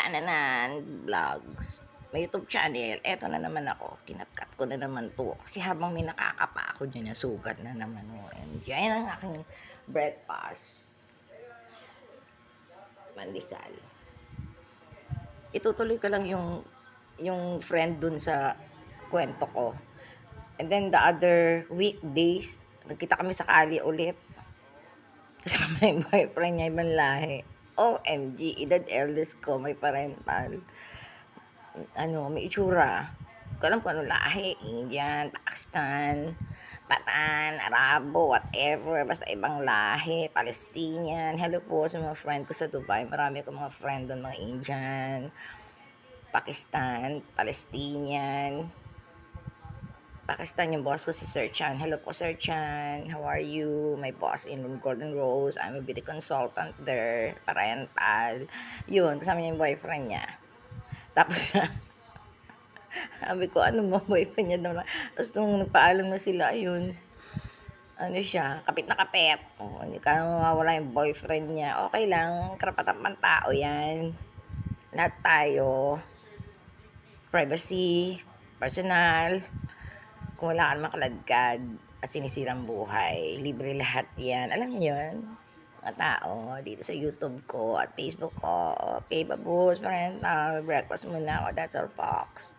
Kananan Vlogs. May YouTube channel. Eto na naman ako. Kinatkat ko na naman to. Kasi habang may nakakapa ako dyan, nasugat na naman. OMG. Ayan ang aking breakfast. Pandesal. Itutuloy ko lang yung friend dun sa kwento ko. And then the other weekdays, nagkita kami sa Kali ulit. Kasama yung boyfriend niya, ibang lahi. OMG, edad eldest ko, may parental. May itsura. Hindi ko alam kung ano lahi. Indian, Pakistan, Batan, Arabo, whatever. Basta ibang lahi. Palestinian. Hello po sa mga friend ko sa Dubai. Marami akong mga friend doon, mga Indian, Pakistan, Palestinian. Pakistan yung boss ko si Sir Chan. Hello po Sir Chan. How are you? My boss in Golden Rose. I'm a beauty consultant there. Parental. Yun, kasama niya yung boyfriend niya. Tapos, sabi ko, ano mo, boyfriend niya daw na. Tapos nung nagpaalam na sila, ayun, ano siya, kapit na kapit. Hindi ka mawawala yung boyfriend niya. Okay lang, karapatan pang tao yan. Lahat tayo. Privacy, personal. Kung wala ka naman kaladkad at sinisirang buhay, libre lahat yan. Alam niyo yun? Mga tao dito sa YouTube ko at Facebook ko. Okay, babos, parental, breakfast muna ako. That's all, Fox.